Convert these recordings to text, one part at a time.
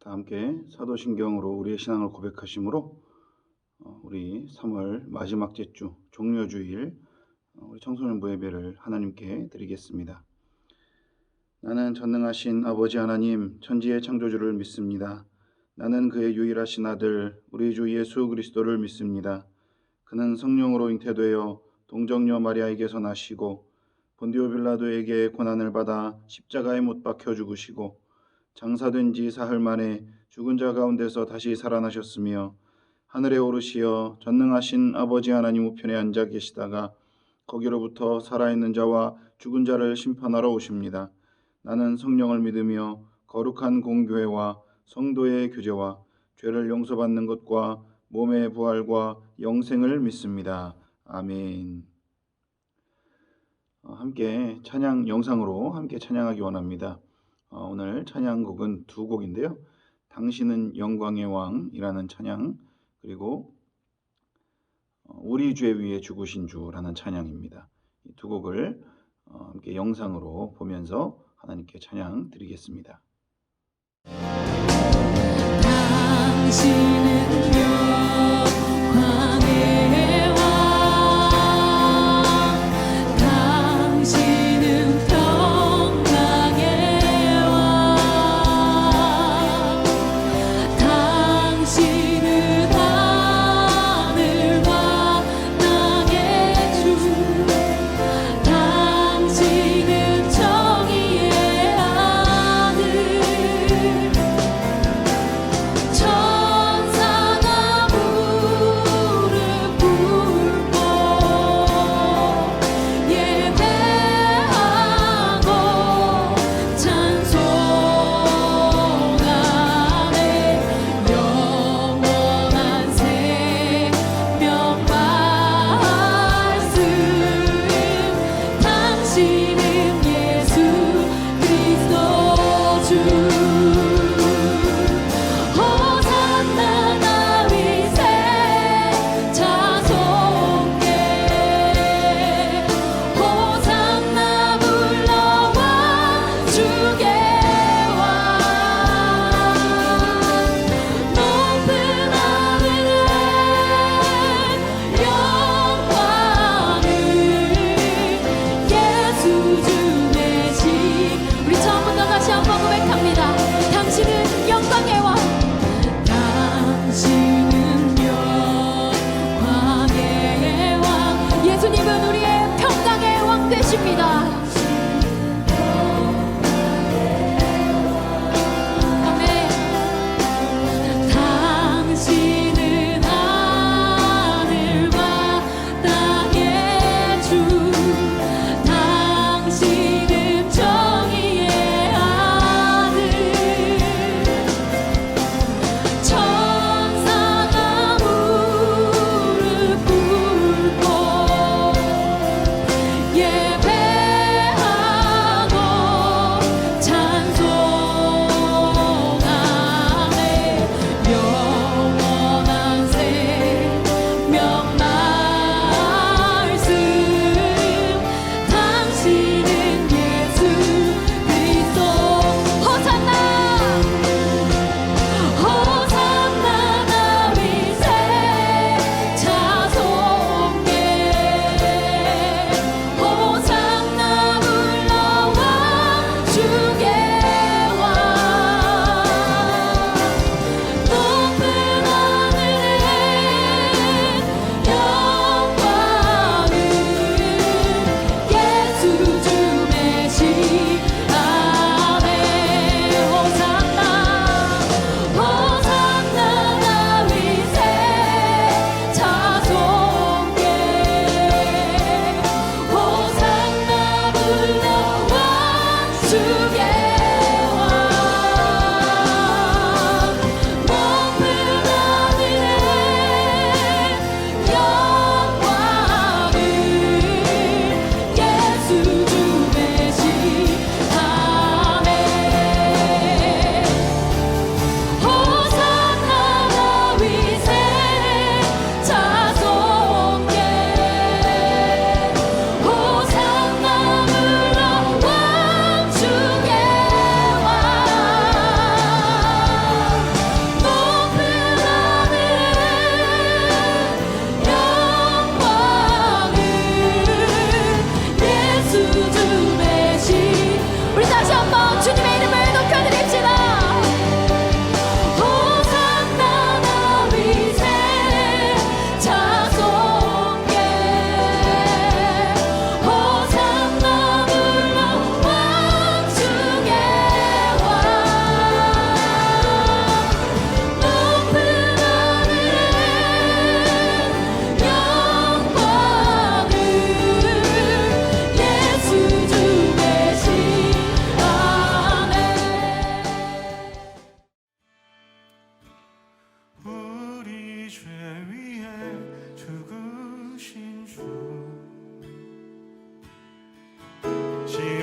다 함께 사도신경으로 우리의 신앙을 고백하심으로 우리 3월 마지막 제주 종료주일 우리 청소년부 예배를 하나님께 드리겠습니다. 나는 전능하신 아버지 하나님 천지의 창조주를 믿습니다. 나는 그의 유일하신 아들 우리 주 예수 그리스도를 믿습니다. 그는 성령으로 잉태되어 동정녀 마리아에게서 나시고 본디오 빌라도에게 고난을 받아 십자가에 못 박혀 죽으시고 장사된 지 사흘 만에 죽은 자 가운데서 다시 살아나셨으며 하늘에 오르시어 전능하신 아버지 하나님 우편에 앉아 계시다가 거기로부터 살아있는 자와 죽은 자를 심판하러 오십니다. 나는 성령을 믿으며 거룩한 공교회와 성도의 교제와 죄를 용서받는 것과 몸의 부활과 영생을 믿습니다. 아멘. 함께 찬양 영상으로 함께 찬양하기 원합니다. 오늘 찬양곡은 두 곡인데요. 당신은 영광의 왕이라는 찬양, 그리고 우리 죄 위에 죽으신 주라는 찬양입니다. 이 두 곡을 함께 영상으로 보면서 하나님께 찬양 드리겠습니다. 당신은 영광의 왕, 당신은 평강의 왕, 당신은 하늘과 땅의 주, 당신은 정의의 아들, 천사가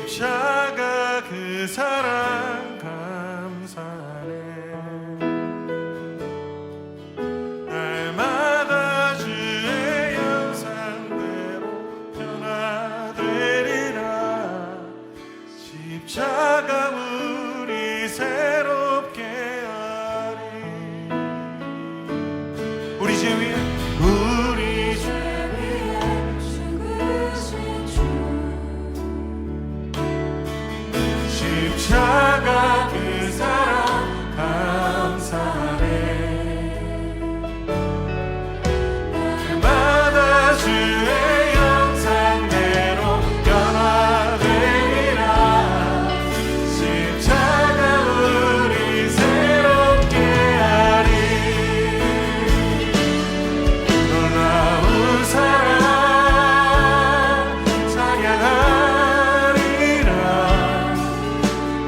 십자가 그 사랑 감사하네. 날마다 주의 형상대로 변화되리라. 십자가 우리 새롭게 하리. 우리 죄 위에 십자가 그 사랑 감사하네. 날마다 주의 형상대로 변화되리라. 십자가 우리 새롭게 하리. 놀라운 사랑 찬양하리라.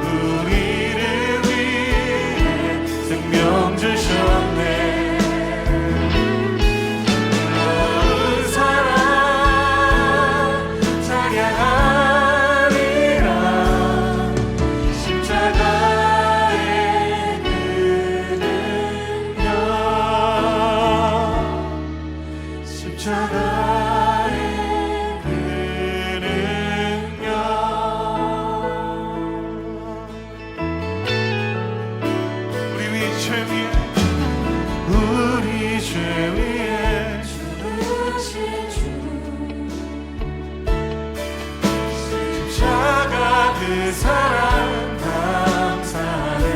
우리를 위해 생명 주셨네. 놀라운 사랑 찬양하리라. 십자가의 그 능력, 십자가의 그 능력. 우리 죄 위에 우리 죄 위에 죽으신 주 십자가 그 사랑 감사하네.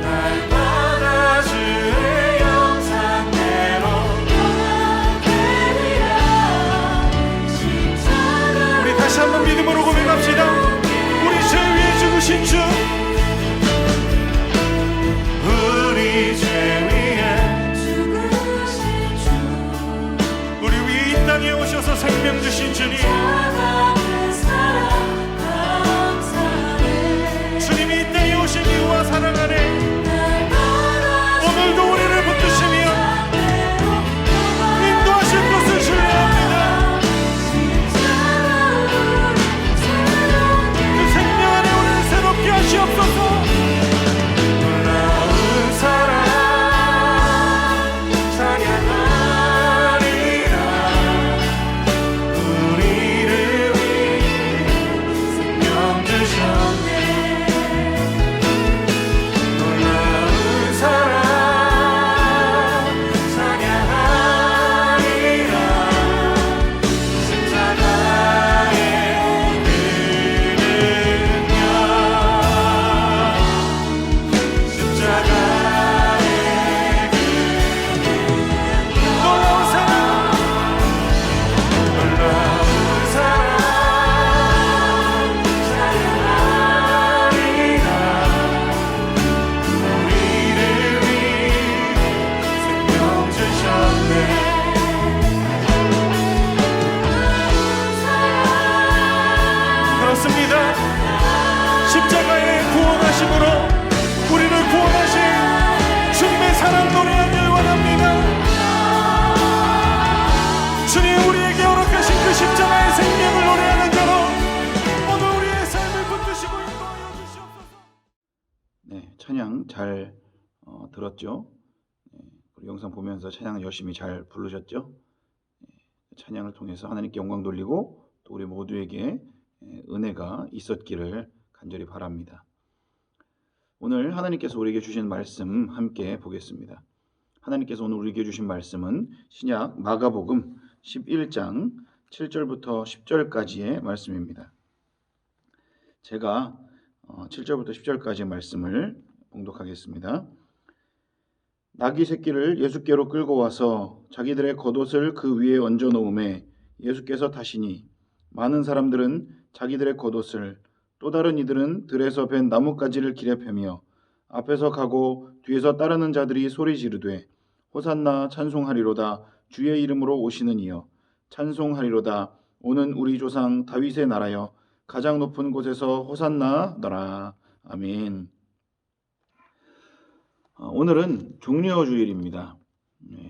날마다 주의 형상대로 변화되리라. 십자가 우리 다시 한번 믿음으로 고백합시다. 우리 죄 위에 죽으신 주, 우리 죄 위에 죽으신 주 우리 위에 이 땅에 오셔서 생명 주신 주님, 십자가 그 사랑 감사하네. 주님이 이 땅에 오신 이유와 사랑 안에 날마다 오늘도 우리를 붙드시며 인도하실 것을 신뢰합니다. 그 생명 안에 우리를 새롭게 하시옵소서. 놀라운 사랑 찬양하리라. 우리를 위해 생명 주셨네. 놀라운 사랑 찬양하리라. 십자가의 그 능력, 십자가의 그 놀라운 사랑, 놀라운 사랑 찬양하리라. 우리를 위해 생명 주셨네. 그렇습니다. 십자가의 구원하심으로 우리를 구원하신 주님의 사랑 노래하길 원합니다. 주님 우리에게 허락하신 그 십자가의 생명을 노래하는 자로 오늘 우리의 삶을 붙드시고 인도하여 주시옵소서. 네, 찬양 잘 들었죠? 네, 우리 영상 보면서 찬양 열심히 잘 부르셨죠? 네, 찬양을 통해서 하나님께 영광 돌리고 또 우리 모두에게 은혜가 있었기를 간절히 바랍니다. 오늘 하나님께서 우리에게 주신 말씀 함께 보겠습니다. 하나님께서 오늘 우리에게 주신 말씀은 신약 마가복음 11장 7절부터 10절까지의 말씀입니다. 제가 7절부터 10절까지의 말씀을 봉독하겠습니다. 나귀 새끼를 예수께로 끌고 와서 자기들의 겉옷을 그 위에 얹어 놓음에 예수께서 타시니 많은 사람들은 자기들의 겉옷을 또 다른 이들은 들에서 벤 나뭇가지를 길에 펴며 앞에서 가고 뒤에서 따르는 자들이 소리 지르되 호산나 찬송하리로다 주의 이름으로 오시는 이여 찬송하리로다 오는 우리 조상 다윗의 나라여 가장 높은 곳에서 호산나 너라. 아멘. 오늘은 종려주일입니다.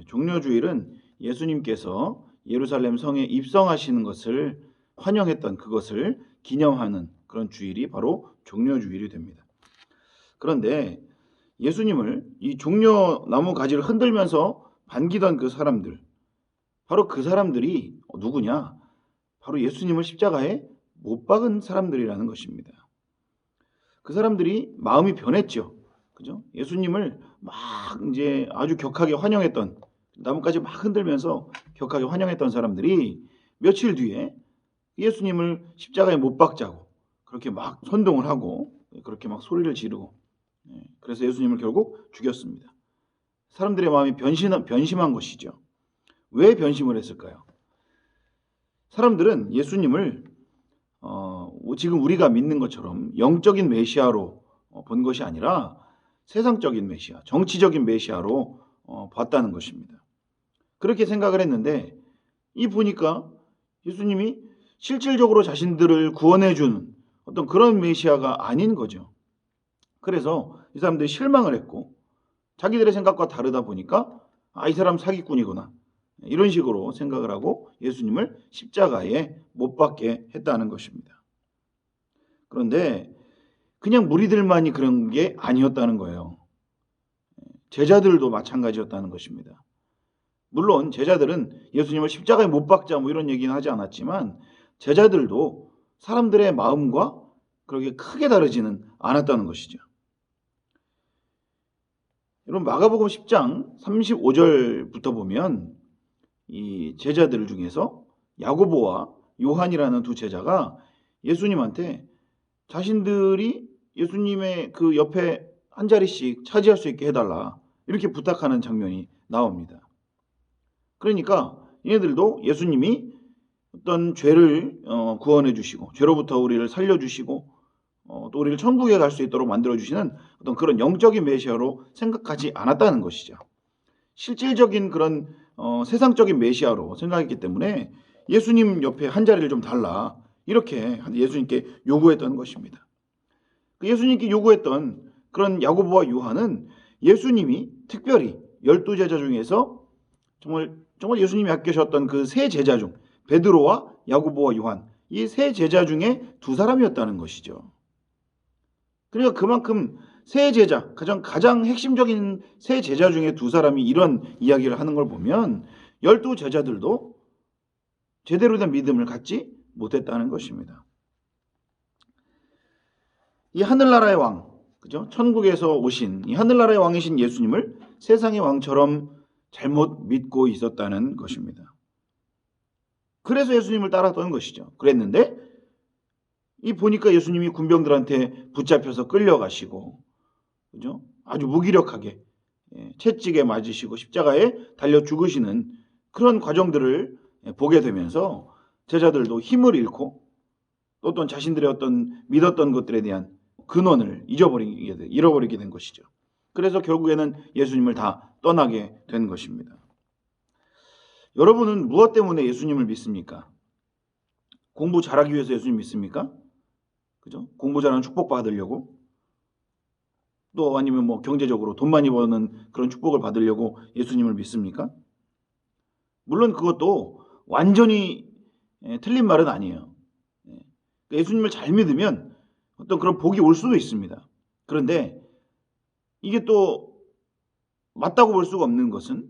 종려주일은 예수님께서 예루살렘 성에 입성하시는 것을 환영했던 그것을 기념하는 그런 주일이 바로 종려주일이 됩니다. 그런데 예수님을 이 종려나무 가지를 흔들면서 반기던 그 사람들, 바로 그 사람들이 누구냐? 바로 예수님을 십자가에 못 박은 사람들이라는 것입니다. 그 사람들이 마음이 변했죠. 그죠? 예수님을 막 이제 아주 격하게 환영했던, 나뭇가지 막 흔들면서 격하게 환영했던 사람들이 며칠 뒤에 예수님을 십자가에 못 박자고 그렇게 막 선동을 하고 그렇게 막 소리를 지르고, 그래서 예수님을 결국 죽였습니다. 사람들의 마음이 변심한 것이죠. 왜 변심을 했을까요? 사람들은 예수님을 지금 우리가 믿는 것처럼 영적인 메시아로 본 것이 아니라 세상적인 메시아, 정치적인 메시아로 봤다는 것입니다. 그렇게 생각을 했는데 이 보니까 예수님이 실질적으로 자신들을 구원해 주는 어떤 그런 메시아가 아닌 거죠. 그래서 이 사람들이 실망을 했고 자기들의 생각과 다르다 보니까 이 사람 사기꾼이구나, 이런 식으로 생각을 하고 예수님을 십자가에 못 박게 했다는 것입니다. 그런데 그냥 무리들만이 그런 게 아니었다는 거예요. 제자들도 마찬가지였다는 것입니다. 물론 제자들은 예수님을 십자가에 못 박자 뭐 이런 얘기는 하지 않았지만 제자들도 사람들의 마음과 그렇게 크게 다르지는 않았다는 것이죠. 여러분, 마가복음 10장 35절부터 보면 이 제자들 중에서 야고보와 요한이라는 두 제자가 예수님한테 자신들이 예수님의 그 옆에 한 자리씩 차지할 수 있게 해달라, 이렇게 부탁하는 장면이 나옵니다. 그러니까 얘네들도 예수님이 어떤 죄를 구원해 주시고 죄로부터 우리를 살려주시고 또 우리를 천국에 갈 수 있도록 만들어주시는 어떤 그런 영적인 메시아로 생각하지 않았다는 것이죠. 실질적인 그런 세상적인 메시아로 생각했기 때문에 예수님 옆에 한 자리를 좀 달라, 이렇게 예수님께 요구했던 것입니다. 예수님께 요구했던 그런 야고보와 요한은 예수님이 특별히 12제자 중에서 정말 예수님이 아끼셨던 그 세 제자 중 베드로와 야고보와 요한, 이 세 제자 중에 두 사람이었다는 것이죠. 그러니까 그만큼 세 제자, 가장 핵심적인 세 제자 중에 두 사람이 이런 이야기를 하는 걸 보면 12제자들도 제대로 된 믿음을 갖지 못했다는 것입니다. 이 하늘나라의 왕, 그죠? 천국에서 오신 이 하늘나라의 왕이신 예수님을 세상의 왕처럼 잘못 믿고 있었다는 것입니다. 그래서 예수님을 따랐던 것이죠. 그랬는데 이 보니까 예수님이 군병들한테 붙잡혀서 끌려가시고, 그죠? 아주 무기력하게 채찍에 맞으시고 십자가에 달려 죽으시는 그런 과정들을 보게 되면서 제자들도 힘을 잃고 또 어떤 자신들의 어떤 믿었던 것들에 대한 근원을 잃어버리게 된 것이죠. 그래서 결국에는 예수님을 다 떠나게 된 것입니다. 여러분은 무엇 때문에 예수님을 믿습니까? 공부 잘하기 위해서 예수님 믿습니까? 그죠? 공부 잘하는 축복 받으려고? 또 아니면 뭐 경제적으로 돈 많이 버는 그런 축복을 받으려고 예수님을 믿습니까? 물론 그것도 완전히 틀린 말은 아니에요. 예수님을 잘 믿으면 어떤 그런 복이 올 수도 있습니다. 그런데 이게 또 맞다고 볼 수가 없는 것은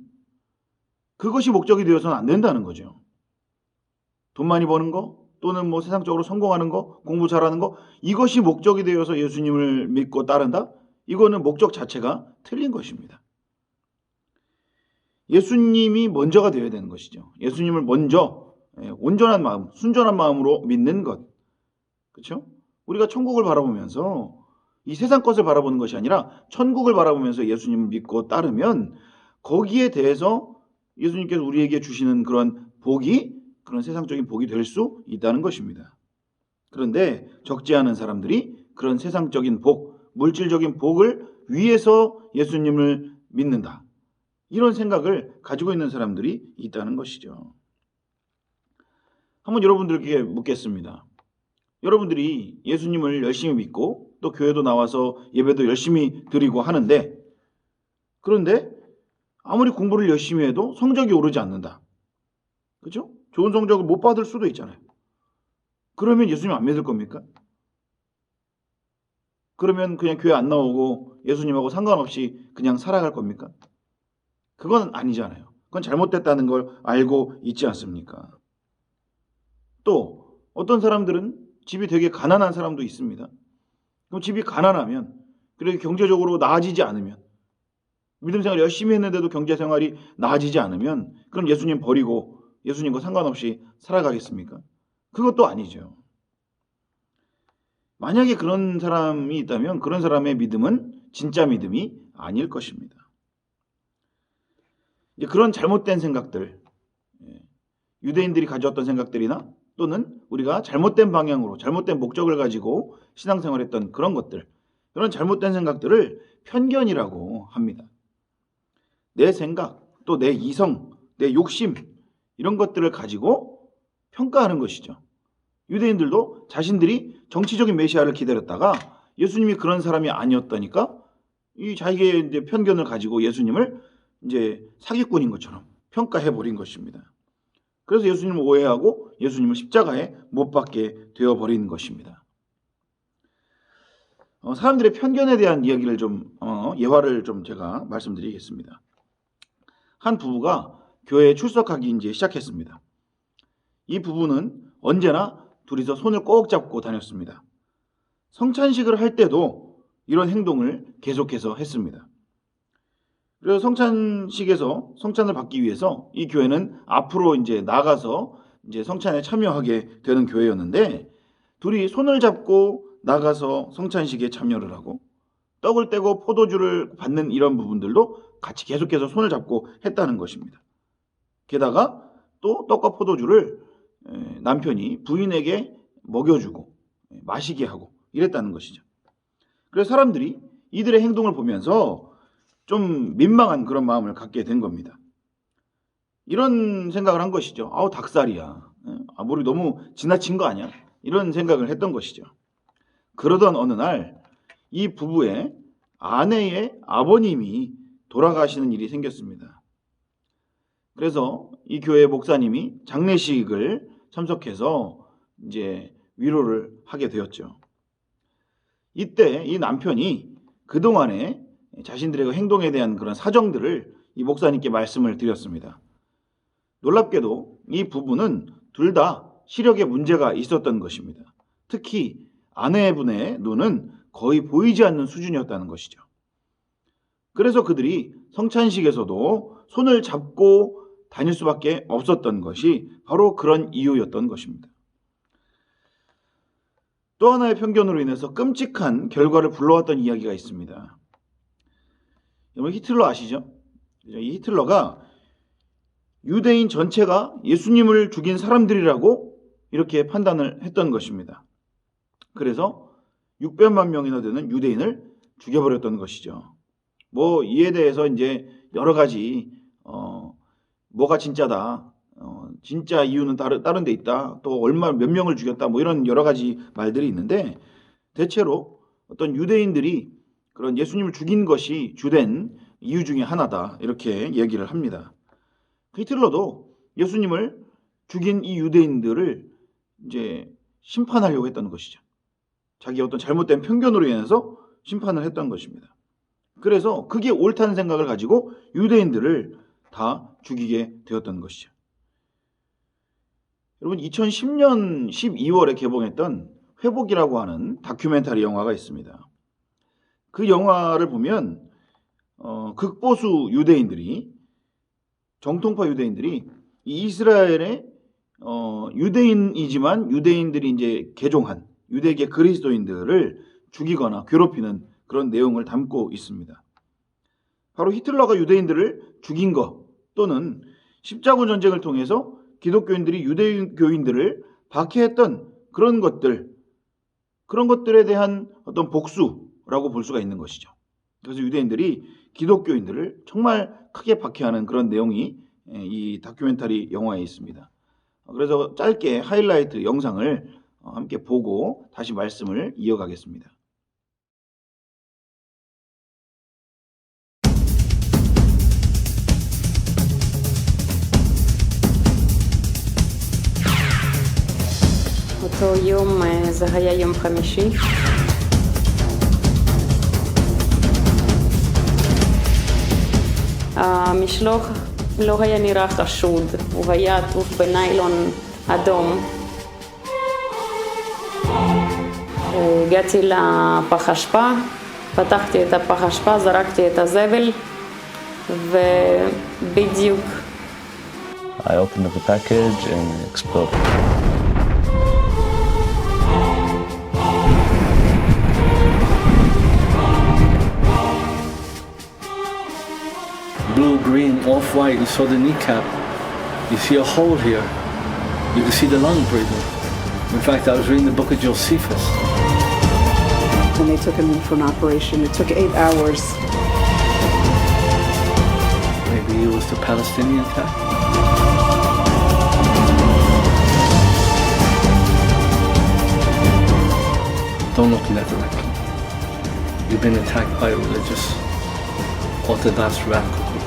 그것이 목적이 되어서는 안 된다는 거죠. 돈 많이 버는 거, 또는 뭐 세상적으로 성공하는 거, 공부 잘하는 거, 이것이 목적이 되어서 예수님을 믿고 따른다? 이거는 목적 자체가 틀린 것입니다. 예수님이 먼저가 되어야 되는 것이죠. 예수님을 먼저 온전한 마음, 순전한 마음으로 믿는 것. 그렇죠? 우리가 천국을 바라보면서 이 세상 것을 바라보는 것이 아니라 천국을 바라보면서 예수님을 믿고 따르면 거기에 대해서 예수님께서 우리에게 주시는 그런 복이, 그런 세상적인 복이 될 수 있다는 것입니다. 그런데 적지 않은 사람들이 그런 세상적인 복, 물질적인 복을 위해서 예수님을 믿는다, 이런 생각을 가지고 있는 사람들이 있다는 것이죠. 한번 여러분들에게 묻겠습니다. 여러분들이 예수님을 열심히 믿고 또 교회도 나와서 예배도 열심히 드리고 하는데, 그런데 아무리 공부를 열심히 해도 성적이 오르지 않는다. 그렇죠? 좋은 성적을 못 받을 수도 있잖아요. 그러면 예수님 안 믿을 겁니까? 그러면 그냥 교회 안 나오고 예수님하고 상관없이 그냥 살아갈 겁니까? 그건 아니잖아요. 그건 잘못됐다는 걸 알고 있지 않습니까? 또 어떤 사람들은 집이 되게 가난한 사람도 있습니다. 그럼 집이 가난하면, 그리고 경제적으로 나아지지 않으면, 믿음 생활 열심히 했는데도 경제 생활이 나아지지 않으면, 그럼 예수님 버리고 예수님과 상관없이 살아가겠습니까? 그것도 아니죠. 만약에 그런 사람이 있다면 그런 사람의 믿음은 진짜 믿음이 아닐 것입니다. 이제 그런 잘못된 생각들, 유대인들이 가져왔던 생각들이나 또는 우리가 잘못된 방향으로 잘못된 목적을 가지고 신앙생활했던 그런 것들, 그런 잘못된 생각들을 편견이라고 합니다. 내 생각, 또 내 이성, 내 욕심, 이런 것들을 가지고 평가하는 것이죠. 유대인들도 자신들이 정치적인 메시아를 기다렸다가 예수님이 그런 사람이 아니었다니까 이 자기의 이제 편견을 가지고 예수님을 이제 사기꾼인 것처럼 평가해 버린 것입니다. 그래서 예수님을 오해하고 예수님을 십자가에 못 박게 되어 버린 것입니다. 사람들의 편견에 대한 이야기를 좀 예화를 좀 제가 말씀드리겠습니다. 한 부부가 교회에 출석하기 이제 시작했습니다. 이 부부는 언제나 둘이서 손을 꼭 잡고 다녔습니다. 성찬식을 할 때도 이런 행동을 계속해서 했습니다. 그래서 성찬식에서 성찬을 받기 위해서 이 교회는 앞으로 이제 나가서 이제 성찬에 참여하게 되는 교회였는데, 둘이 손을 잡고 나가서 성찬식에 참여를 하고 떡을 떼고 포도주를 받는 이런 부분들도 같이 계속해서 손을 잡고 했다는 것입니다. 게다가 또 떡과 포도주를 남편이 부인에게 먹여주고 마시게 하고 이랬다는 것이죠. 그래서 사람들이 이들의 행동을 보면서 좀 민망한 그런 마음을 갖게 된 겁니다. 이런 생각을 한 것이죠. 아우 닭살이야. 우리 너무 지나친 거 아니야? 이런 생각을 했던 것이죠. 그러던 어느 날 이 부부의 아내의 아버님이 돌아가시는 일이 생겼습니다. 그래서 이 교회 목사님이 장례식을 참석해서 이제 위로를 하게 되었죠. 이때 이 남편이 그동안에 자신들의 행동에 대한 그런 사정들을 이 목사님께 말씀을 드렸습니다. 놀랍게도 이 부부는 둘 다 시력에 문제가 있었던 것입니다. 특히 아내분의 눈은 거의 보이지 않는 수준이었다는 것이죠. 그래서 그들이 성찬식에서도 손을 잡고 다닐 수밖에 없었던 것이 바로 그런 이유였던 것입니다. 또 하나의 편견으로 인해서 끔찍한 결과를 불러왔던 이야기가 있습니다. 여러분 히틀러 아시죠? 이 히틀러가 유대인 전체가 예수님을 죽인 사람들이라고 이렇게 판단을 했던 것입니다. 그래서 600만 명이나 되는 유대인을 죽여버렸던 것이죠. 뭐 이에 대해서 이제 여러 가지 뭐가 진짜다, 진짜 이유는 다른 데 있다, 또 얼마 몇 명을 죽였다, 뭐 이런 여러 가지 말들이 있는데, 대체로 어떤 유대인들이 그런 예수님을 죽인 것이 주된 이유 중에 하나다 이렇게 얘기를 합니다. 히틀러도 예수님을 죽인 이 유대인들을 이제 심판하려고 했던 것이죠. 자기 어떤 잘못된 편견으로 인해서 심판을 했던 것입니다. 그래서 그게 옳다는 생각을 가지고 유대인들을 다 죽이게 되었던 것이죠. 여러분 2010년 12월에 개봉했던 회복이라고 하는 다큐멘터리 영화가 있습니다. 그 영화를 보면 극보수 유대인들이, 정통파 유대인들이 이 이스라엘의 유대인이지만 유대인들이 이제 개종한 유대계 그리스도인들을 죽이거나 괴롭히는 그런 내용을 담고 있습니다. 바로 히틀러가 유대인들을 죽인 것, 또는 십자군 전쟁을 통해서 기독교인들이 유대교인들을 박해했던 그런 것들, 그런 것들에 대한 어떤 복수라고 볼 수가 있는 것이죠. 그래서 유대인들이 기독교인들을 정말 크게 박해하는 그런 내용이 이 다큐멘터리 영화에 있습니다. 그래서 짧게 하이라이트 영상을 함께 보고 다시 말씀을 이어가겠습니다. אותו יום זה היה יום חמישי. המשלוח לא היה נראה חשוד, הוא היה עטוף בניילון אדום. הגעתי לפח אשפה, פתחתי את הפח אשפה, זרקתי את הזבל, ובדיוק I opened up the package and it exploded. Blue, green, off-white, you saw the kneecap. You see a hole here. You can see the lung breathing. In fact, I was reading the book of Josephus. When they took him in for an operation, it took 8 hours. Maybe it was the Palestinian attack. Don't look in that direction. You've been attacked by a religious, Orthodox radical group.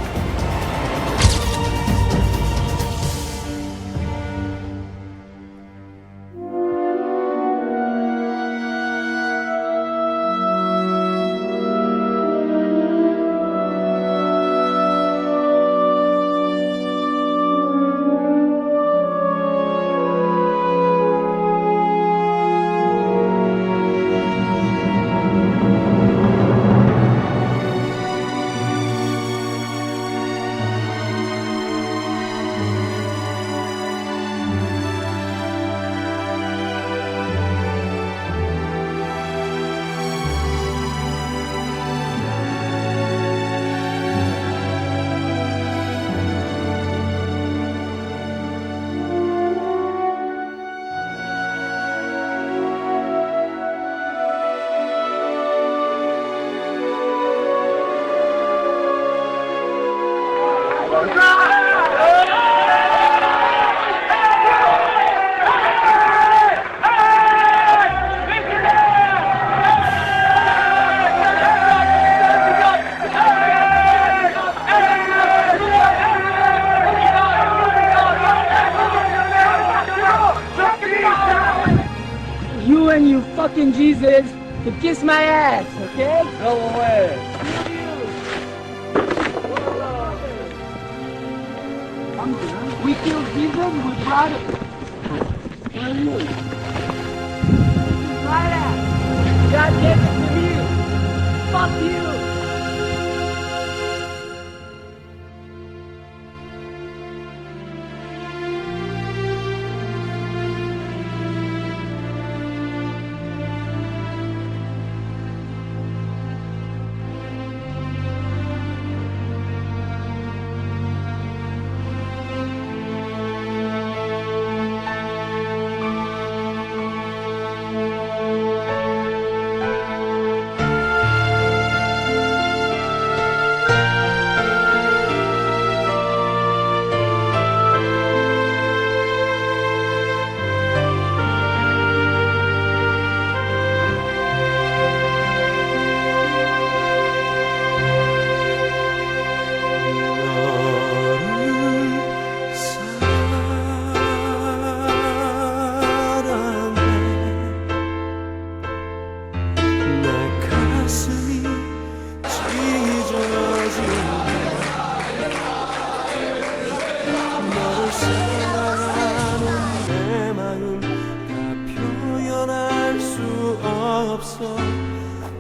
You and you fucking Jesus can kiss my ass, okay? Go away. We killed Jesus, we brought it. Where are you? Right out. God gave it to you. Fuck you.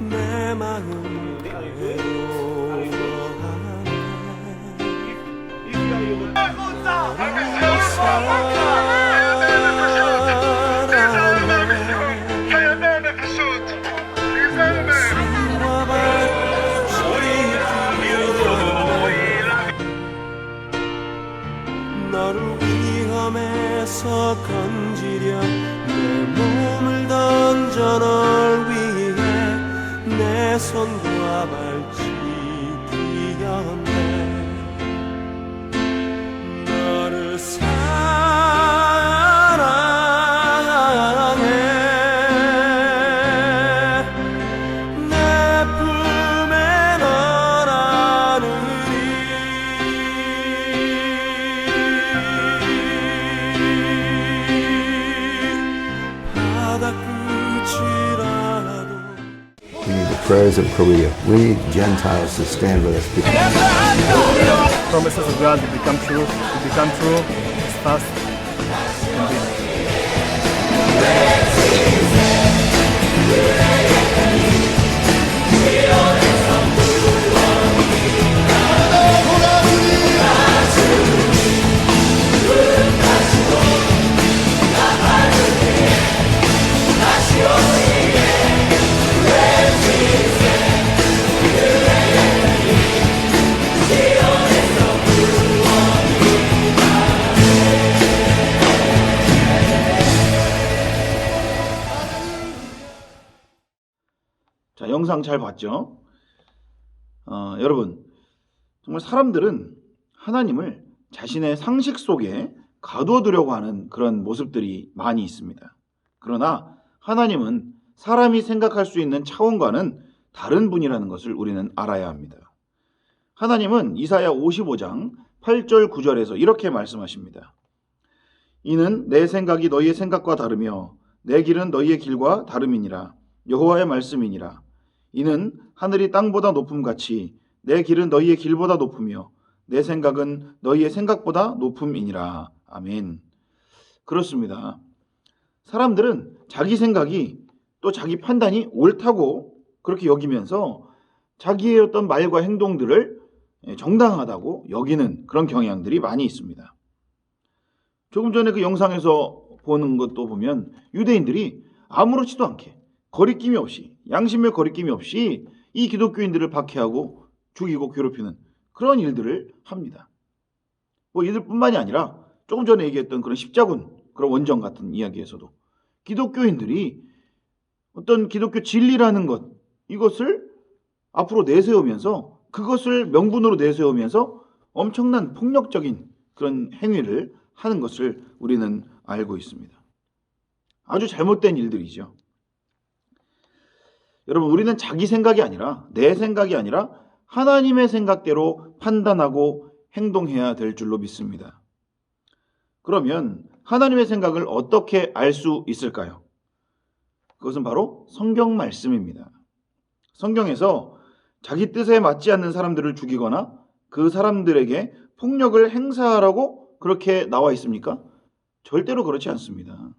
내 마음 너를 위험에서 건지려 내 몸을 던져 널 위해 내 손과 발치 뛰었네 너를 사랑해 바다 끝이라도 We need the prayers of Korea. We need Gentiles to stand with us. promises of God to become true as fast as can be. 자, 영상 잘 봤죠? 여러분, 정말 사람들은 하나님을 자신의 상식 속에 가둬두려고 하는 그런 모습들이 많이 있습니다. 그러나 하나님은 사람이 생각할 수 있는 차원과는 다른 분이라는 것을 우리는 알아야 합니다. 하나님은 이사야 55장 8절 9절에서 이렇게 말씀하십니다. 이는 내 생각이 너희의 생각과 다르며 내 길은 너희의 길과 다름이니라. 여호와의 말씀이니라. 이는 하늘이 땅보다 높음같이 내 길은 너희의 길보다 높으며 내 생각은 너희의 생각보다 높음이니라. 아멘. 그렇습니다. 사람들은 자기 생각이 또 자기 판단이 옳다고 그렇게 여기면서 자기의 어떤 말과 행동들을 정당하다고 여기는 그런 경향들이 많이 있습니다. 조금 전에 그 영상에서 보는 것도 보면 유대인들이 아무렇지도 않게 거리낌이 없이 양심의 거리낌이 없이 이 기독교인들을 박해하고 죽이고 괴롭히는 그런 일들을 합니다. 뭐 이들뿐만이 아니라 조금 전에 얘기했던 그런 십자군 그런 원정 같은 이야기에서도 기독교인들이 어떤 기독교 진리라는 것 이것을 앞으로 내세우면서 그것을 명분으로 내세우면서 엄청난 폭력적인 그런 행위를 하는 것을 우리는 알고 있습니다. 아주 잘못된 일들이죠. 여러분, 우리는 자기 생각이 아니라 내 생각이 아니라 하나님의 생각대로 판단하고 행동해야 될 줄로 믿습니다. 그러면 하나님의 생각을 어떻게 알 수 있을까요? 그것은 바로 성경 말씀입니다. 성경에서 자기 뜻에 맞지 않는 사람들을 죽이거나 그 사람들에게 폭력을 행사하라고 그렇게 나와 있습니까? 절대로 그렇지 않습니다.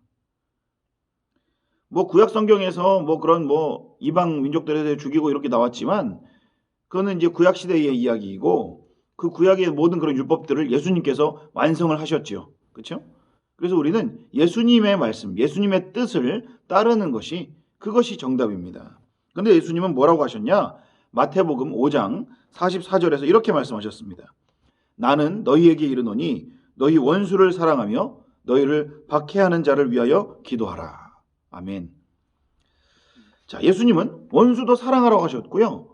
뭐 구약 성경에서 뭐 그런 뭐 이방 민족들에 대해 죽이고 이렇게 나왔지만 그거는 이제 구약 시대의 이야기이고 그 구약의 모든 그런 율법들을 예수님께서 완성을 하셨지요. 그렇죠? 그래서 우리는 예수님의 말씀, 예수님의 뜻을 따르는 것이 그것이 정답입니다. 그런데 예수님은 뭐라고 하셨냐? 마태복음 5장 44절에서 이렇게 말씀하셨습니다. 나는 너희에게 이르노니 너희 원수를 사랑하며 너희를 박해하는 자를 위하여 기도하라. 아멘. 자, 예수님은 원수도 사랑하라고 하셨고요.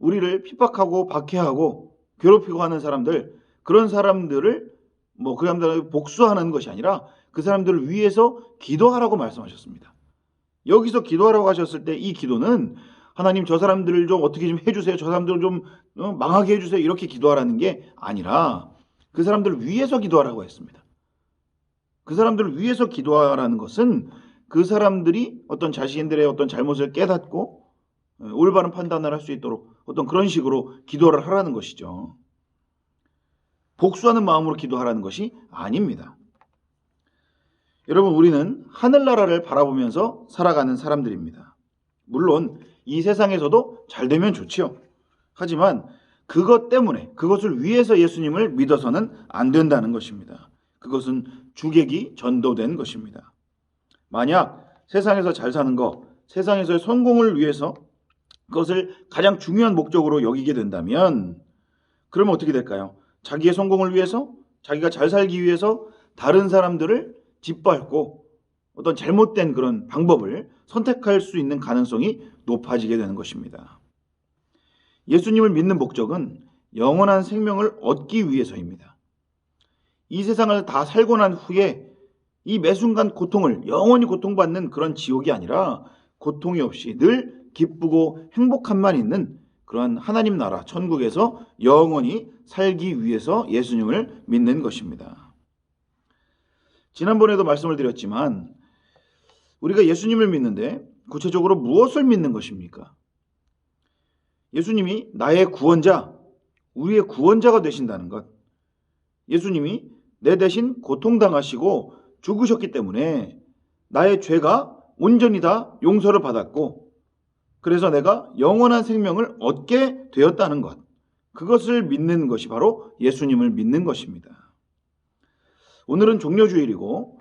우리를 핍박하고 박해하고 괴롭히고 하는 사람들, 그런 사람들을 그 사람들을 복수하는 것이 아니라 그 사람들을 위해서 기도하라고 말씀하셨습니다. 여기서 기도하라고 하셨을 때 이 기도는 하나님 저 사람들을 좀 어떻게 좀 해주세요. 저 사람들을 좀 망하게 해주세요. 이렇게 기도하라는 게 아니라 그 사람들을 위해서 기도하라고 했습니다. 그 사람들을 위해서 기도하라는 것은 그 사람들이 어떤 자신들의 어떤 잘못을 깨닫고 올바른 판단을 할 수 있도록 어떤 그런 식으로 기도를 하라는 것이죠. 복수하는 마음으로 기도하라는 것이 아닙니다. 여러분, 우리는 하늘나라를 바라보면서 살아가는 사람들입니다. 물론 이 세상에서도 잘 되면 좋지요. 하지만 그것 때문에 그것을 위해서 예수님을 믿어서는 안 된다는 것입니다. 그것은 주객이 전도된 것입니다. 만약 세상에서 잘 사는 것, 세상에서의 성공을 위해서 그것을 가장 중요한 목적으로 여기게 된다면 그러면 어떻게 될까요? 자기의 성공을 위해서, 자기가 잘 살기 위해서 다른 사람들을 짓밟고 어떤 잘못된 그런 방법을 선택할 수 있는 가능성이 높아지게 되는 것입니다. 예수님을 믿는 목적은 영원한 생명을 얻기 위해서입니다. 이 세상을 다 살고 난 후에 이 매순간 고통을 영원히 고통받는 그런 지옥이 아니라 고통이 없이 늘 기쁘고 행복함만 있는 그러한 하나님 나라 천국에서 영원히 살기 위해서 예수님을 믿는 것입니다. 지난번에도 말씀을 드렸지만 우리가 예수님을 믿는데 구체적으로 무엇을 믿는 것입니까? 예수님이 나의 구원자, 우리의 구원자가 되신다는 것. 예수님이 내 대신 고통당하시고 죽으셨기 때문에 나의 죄가 온전히 다 용서를 받았고, 그래서 내가 영원한 생명을 얻게 되었다는 것. 그것을 믿는 것이 바로 예수님을 믿는 것입니다. 오늘은 종려주일이고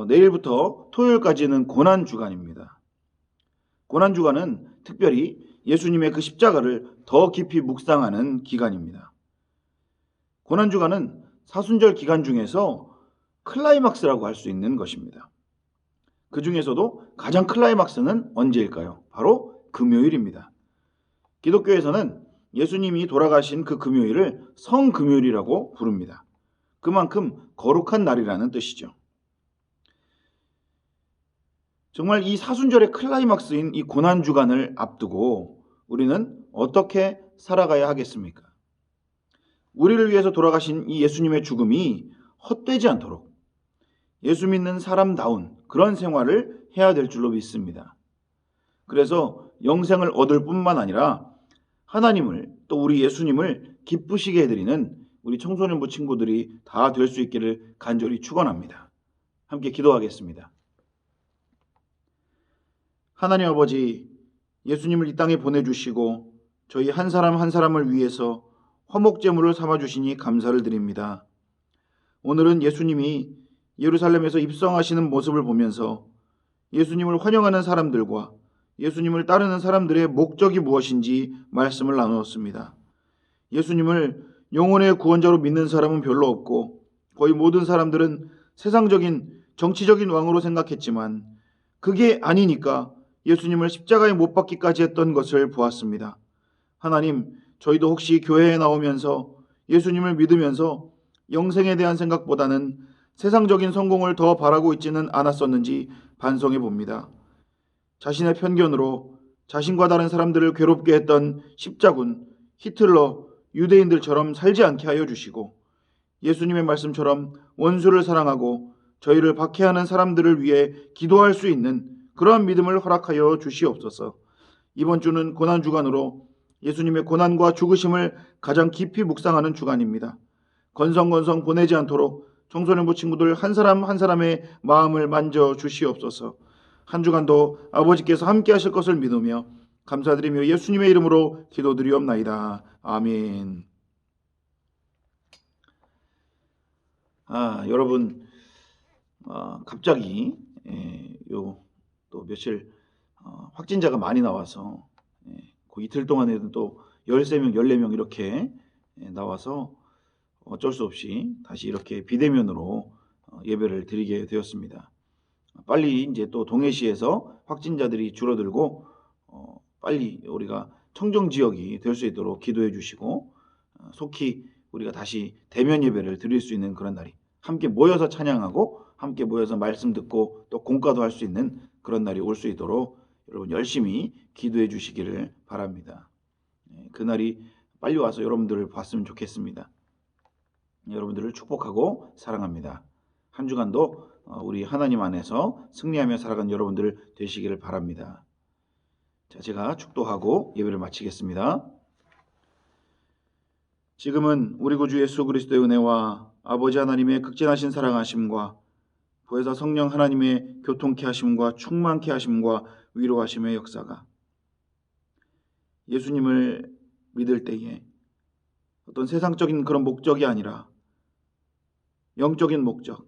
내일부터 토요일까지는 고난주간입니다. 고난주간은 특별히 예수님의 그 십자가를 더 깊이 묵상하는 기간입니다. 고난주간은 사순절 기간 중에서 클라이막스라고 할 수 있는 것입니다. 그 중에서도 가장 클라이막스는 언제일까요? 바로 금요일입니다. 기독교에서는 예수님이 돌아가신 그 금요일을 성금요일이라고 부릅니다. 그만큼 거룩한 날이라는 뜻이죠. 정말 이 사순절의 클라이막스인 이 고난주간을 앞두고 우리는 어떻게 살아가야 하겠습니까? 우리를 위해서 돌아가신 이 예수님의 죽음이 헛되지 않도록 예수 믿는 사람다운 그런 생활을 해야 될 줄로 믿습니다. 그래서 영생을 얻을 뿐만 아니라 하나님을 또 우리 예수님을 기쁘시게 해드리는 우리 청소년부 친구들이 다 될 수 있기를 간절히 축원합니다. 함께 기도하겠습니다. 하나님 아버지, 예수님을 이 땅에 보내주시고 저희 한 사람 한 사람을 위해서 화목제물을 삼아주시니 감사를 드립니다. 오늘은 예수님이 예루살렘에서 입성하시는 모습을 보면서 예수님을 환영하는 사람들과 예수님을 따르는 사람들의 목적이 무엇인지 말씀을 나누었습니다. 예수님을 영혼의 구원자로 믿는 사람은 별로 없고 거의 모든 사람들은 세상적인 정치적인 왕으로 생각했지만 그게 아니니까 예수님을 십자가에 못 박기까지 했던 것을 보았습니다. 하나님, 저희도 혹시 교회에 나오면서 예수님을 믿으면서 영생에 대한 생각보다는 세상적인 성공을 더 바라고 있지는 않았었는지 반성해 봅니다. 자신의 편견으로 자신과 다른 사람들을 괴롭게 했던 십자군, 히틀러, 유대인들처럼 살지 않게 하여 주시고 예수님의 말씀처럼 원수를 사랑하고 저희를 박해하는 사람들을 위해 기도할 수 있는 그러한 믿음을 허락하여 주시옵소서. 이번 주는 고난주간으로 예수님의 고난과 죽으심을 가장 깊이 묵상하는 주간입니다. 건성건성 보내지 않도록 청소년부 친구들 한 사람 한 사람의 마음을 만져 주시옵소서. 한 주간도 아버지께서 함께 하실 것을 믿으며 감사드리며 예수님의 이름으로 기도드리옵나이다. 아멘. 여러분, 갑자기 또 며칠 확진자가 많이 나와서 그 이틀 동안에도 또 13명, 14명 이렇게 나와서 어쩔 수 없이 다시 이렇게 비대면으로 예배를 드리게 되었습니다. 빨리 이제 또 동해시에서 확진자들이 줄어들고 빨리 우리가 청정 지역이 될 수 있도록 기도해 주시고 속히 우리가 다시 대면 예배를 드릴 수 있는 그런 날이 함께 모여서 찬양하고 함께 모여서 말씀 듣고 또 공과도 할 수 있는 그런 날이 올 수 있도록 여러분 열심히 기도해 주시기를 바랍니다. 그날이 빨리 와서 여러분들을 봤으면 좋겠습니다. 여러분들을 축복하고 사랑합니다. 한 주간도 우리 하나님 안에서 승리하며 살아가는 여러분들 되시기를 바랍니다. 자, 제가 축도하고 예배를 마치겠습니다. 지금은 우리 구주 예수 그리스도의 은혜와 아버지 하나님의 극진하신 사랑하심과 보혜사 성령 하나님의 교통케 하심과 충만케 하심과 위로하심의 역사가 예수님을 믿을 때에 어떤 세상적인 그런 목적이 아니라 영적인 목적,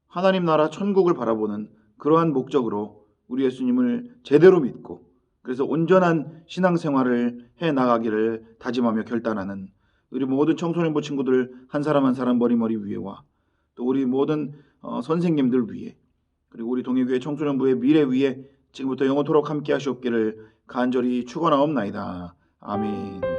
하나님 나라 천국을 바라보는 그러한 목적으로 우리 예수님을 제대로 믿고 그래서 온전한 신앙생활을 해나가기를 다짐하며 결단하는 우리 모든 청소년부 친구들 한 사람 한 사람 머리머리 위에와 또 우리 모든 선생님들 위에 그리고 우리 동해교회 청소년부의 미래 위에 지금부터 영원토록 함께 하시옵기를 간절히 축원하옵나이다. 아멘.